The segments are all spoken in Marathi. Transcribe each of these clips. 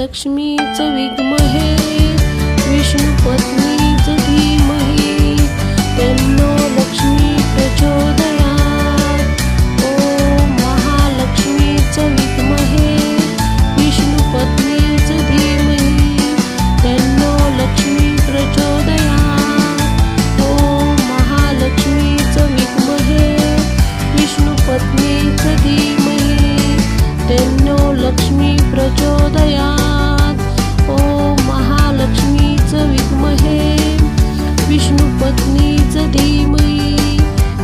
महालक्ष्मीच विद्महे विष्णुपत्नीच धीमहि तन्नो लक्ष्मी प्रचोदयात्। ॐ महालक्ष्मीच विद्महे विष्णुपत्नीच धीमहि तन्नो लक्ष्मी प्रचोदयात्। ॐ महालक्ष्मीच विद्महे विष्णुपत्नीच धीमहि तन्नो लक्ष्मी प्रचोदयात्। ॐ महालक्ष्मीच विद्महे विष्णुपत्नीच धीमहि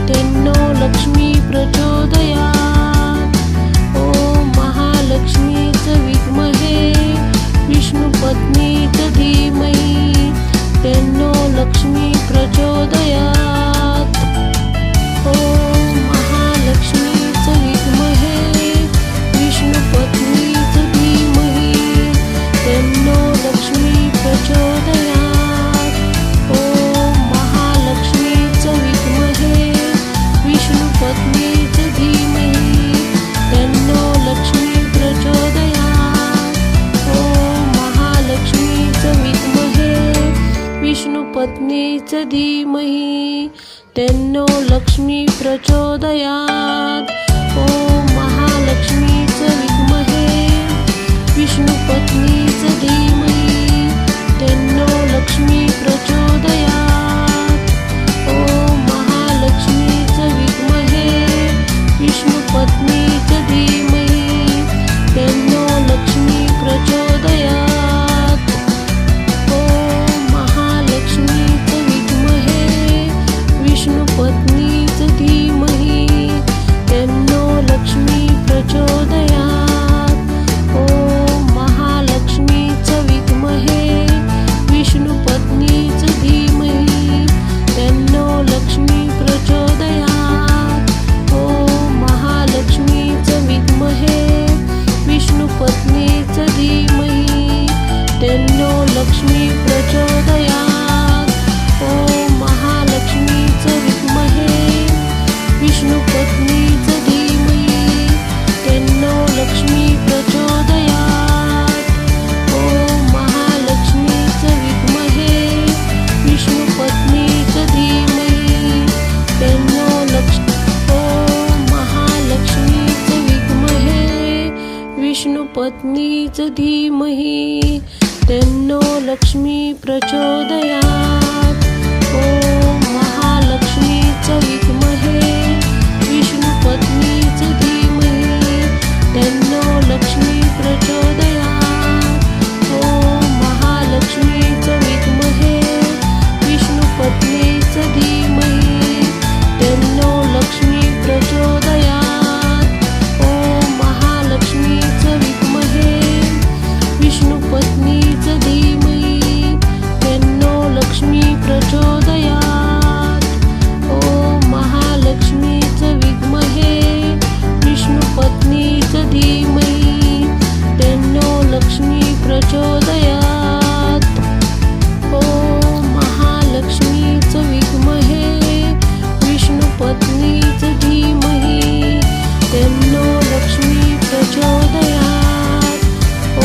तन्नो लक्ष्मी प्रचोदयात्। ॐ महालक्ष्मीच विद्महे विष्णुपत्नीच धीमहि तन्नो लक्ष्मी प्रचोदयात्। ॐ महालक्ष्मीच विद्महे विष्णुपत्नीच धीमहि तन्नो लक्ष्मी प्रचोदयात्। ॐ महालक्ष्मीच विद्महे विष्णुपत्नीच धीमहि तन्नो लक्ष्मी प्रचोदयात्। ॐ महालक्ष्मीच विद्महे विष्णुपत्नीच धीमहि तन्नो लक्ष्मी प्रचोदयात्। ॐ महालक्ष्मीच विद्महे विष्णुपत्नीच धीमहि तन्नो लक्ष्मी प्रचोदयात्। ॐ महालक्ष्मीच विद्महे विष्णुपत्नीच धीमहि तन्नो लक्ष्मी प्रचोदयात्। ॐ महालक्ष्मीच विद्महे विष्णुपत्नीच धीमहि तन्नो लक्ष्मी प्रचोदयात्। ॐ महालक्ष्मीच विद्महे विष्णुपत्नीच धीमहि तन्नो लक्ष्मी प्रचोदयात्। ॐ महालक्ष्मीच विद्महे विष्णुपत्नीच धीमहि तन्नो लक्ष्मी प्रचोदयात्। ॐ महालक्ष्मीच विद्महे विष्णुपत्नीच धीमहि तन्नो लक्ष्मी प्रचोदयात्। ॐ महालक्ष्मीच विद्महे विष्णुपत्नीच धीमहि तन्नो ॐ महालक्ष्मीच विद्महे विष्णुपत्नीच धीमहि तन्नो लक्ष्मी प्रचोदयात्। ॐ महालक्ष्मीच विद्महे विष्णुपत्नीच धीमहि तन्नो लक्ष्मी प्रचोदयात्। ॐ महालक्ष्मीच विद्महे विष्णुपत्नीच धीमहि तन्नो लक्ष्मी प्रचोदयात्। ॐ महालक्ष्मीच विद्महे विष्णुपत्नीच धीमहि तन्नो लक्ष्मी प्रचोदयात्। ॐ महालक्ष्मीच विद्महे विष्णुपत्नीच धीमहि तन्नो लक्ष्मी प्रचोदयात्। ॐ महालक्ष्मीच विद्महे विष्णुपत्नीच धीमहि तन्नो लक्ष्मी प्रचोदयात्। ॐ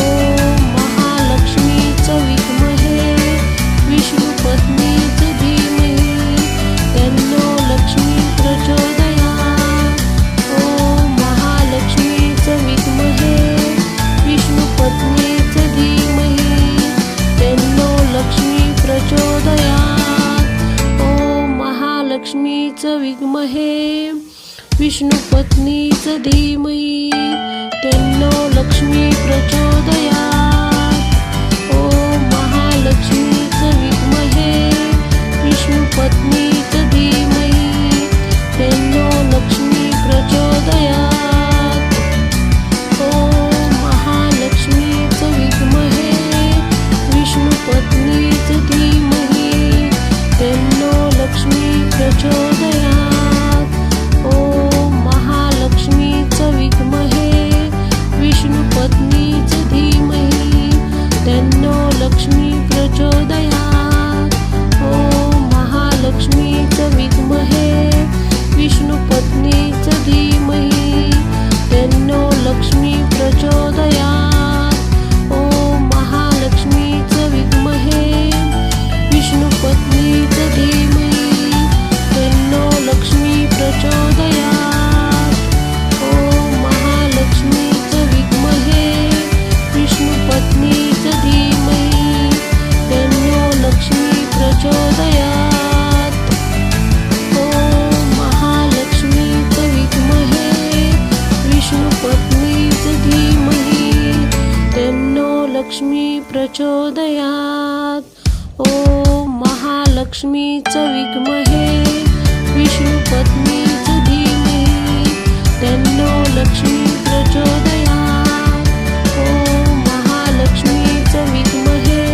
महालक्ष्मीच विद्महे विष्णुपत्नीच धीमहि तन्नो लक्ष्मी प्रचोदयात्। ॐ महालक्ष्मीच विद्महे विष्णुपत्नीच धीमहि तन्नो लक्ष्मी प्रचोदयात्। ॐ महालक्ष्मीच विद्महे विष्णुपत्नीच धीमहि तन्नो लक्ष्मी प्रचोदयात्। ॐ महालक्ष्मीच विद्महे विष्णुपत्नीच धीमहि तन्नो लक्ष्मी प्रचोदयात्। ॐ महालक्ष्मीच विद्महे विष्णुपत्नीच धीमहि तन्नो लक्ष्मी प्रचोदयात्। ॐ महालक्ष्मीच विद्महे विष्णुपत्नीच धीमहि प्रचोदयात्। ॐ महालक्ष्मीच विद्महे विष्णुपत्नीच धीमहि तन्नो लक्ष्मी प्रचोदयात्। ॐ महालक्ष्मीच विद्महे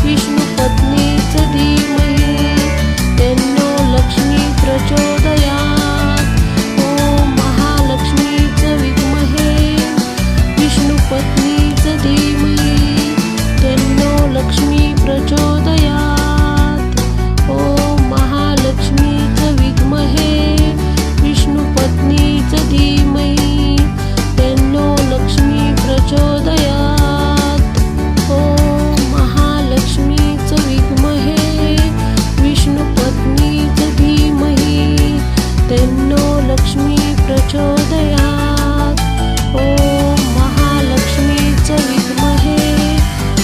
विष्णुपत्नीच धीमहि तन्नो लक्ष्मी प्रचोदयात्। ॐ महालक्ष्मीच विद्महे विष्णुपत्नीच धीमहि तन्नो लक्ष्मी प्रचोदयात्। ॐ महालक्ष्मीच विद्महे विष्णुपत्नीच धीमहि तन्नो लक्ष्मी प्रचोदयात्। ॐ महालक्ष्मीच विद्महे विष्णुपत्नीच धीमहि तन्नो लक्ष्मी प्रचोदयात्। ॐ महालक्ष्मीच विद्महे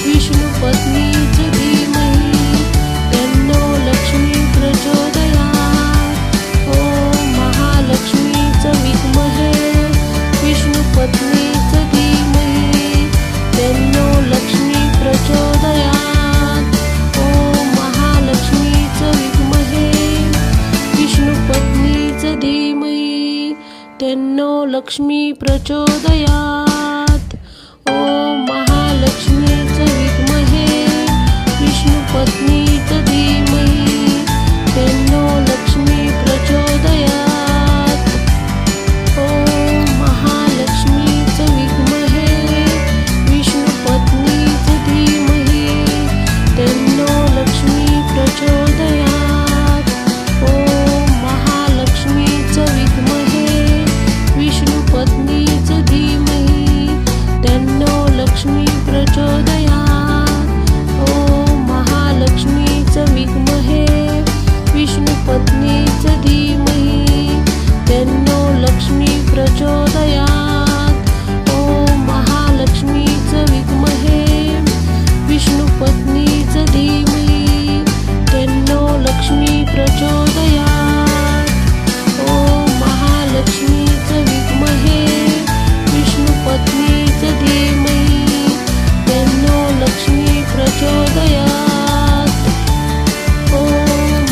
विष्णुपत्नीच धीमहि तन्नो लक्ष्मी प्रचोदयात्। ॐ महालक्ष्मीच विद्महे विष्णुपत्नीच धीमहि तन्नो लक्ष्मी प्रचोदयात्। ॐ महालक्ष्मीच विद्महे विष्णुपत्नीच धीमहि तन्नो लक्ष्मी प्रचोदयात्। ॐ महालक्ष्मीच विद्महे विष्णुपत्नीच धीमहि तन्नो लक्ष्मी प्रचोदयात्। ॐ महालक्ष्मीच विद्महे विष्णुपत्नीच धीमहि तन्नो लक्ष्मी प्रचोदयात्। ॐ महालक्ष्मीच विद्महे विष्णुपत्नीच धीमहि तन्नो लक्ष्मी प्रचोदयात्। ॐ महालक्ष्मीच विद्महे विष्णुपत्नीच धीमहि तन्नो लक्ष्मी प्रचोदयात्। ॐ महालक्ष्मीच विद्महे विष्णुपत्नीच धीमहि तन्नो लक्ष्मी प्रचोदयात्। ॐ महालक्ष्मीच विद्महे विष्णुपत्नीच धीमहि तन्नो लक्ष्मी प्रचोदयात्। ॐ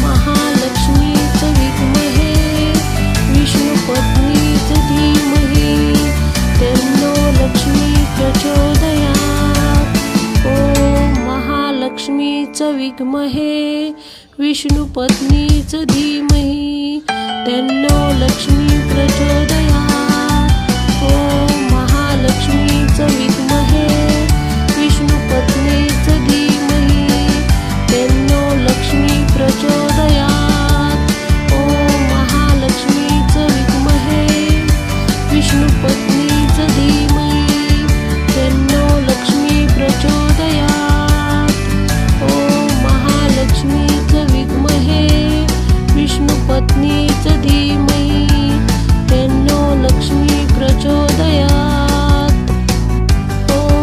महालक्ष्मीच विद्महे विष्णुपत्नीच धीमहि तन्नो लक्ष्मी प्रचोदयात्। ॐ महालक्ष्मीच विद्महे विष्णुपत्नीच धीमहि तन्नो लक्ष्मी प्रचोदयात्। ॐ महालक्ष्मीच विद्महे विष्णुपत्नीच धीमहि तन्नो लक्ष्मी प्रचोदयात्। ॐ महालक्ष्मीच विद्महे विष्णुपत्नीच धीमहि तन्नो लक्ष्मी प्रचोदयात्। ॐ महालक्ष्मीच विद्महे विष्णुपत्नीच धीमहि तन्नो लक्ष्मी प्रचोदयात्। ॐ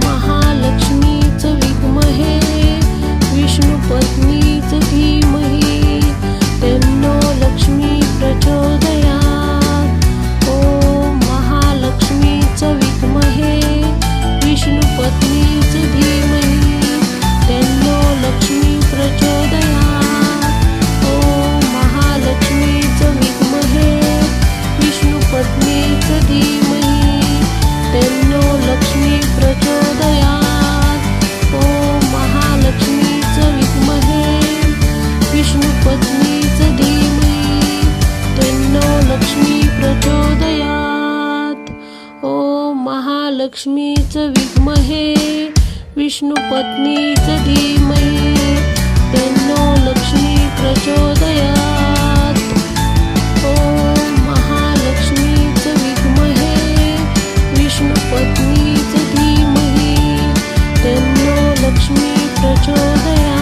महालक्ष्मीच विद्महे विष्णुपत्नीच धीमहि तन्नो लक्ष्मी प्रचोदयात्। ॐ महालक्ष्मीच विद्महे विष्णुपत्नीच धीमहि तन्नो लक्ष्मी प्रचोदयात्। ॐ महालक्ष्मीच विद्महे विष्णुपत्नीच धीमहि तन्नो लक्ष्मी प्रचोदयात्। ॐ महालक्ष्मीच विद्महे विष्णुपत्नीच धीमहि तन्नो लक्ष्मी प्रचोदयात्। ॐ महालक्ष्मीच विद्महे विष्णुपत्नीच धीमहि तन्नो लक्ष्मी प्रचोदयात्। ॐ महालक्ष्मीच विद्महे विष्णुपत्नीच धीमहि तन्नो लक्ष्मी प्रचोदयात्।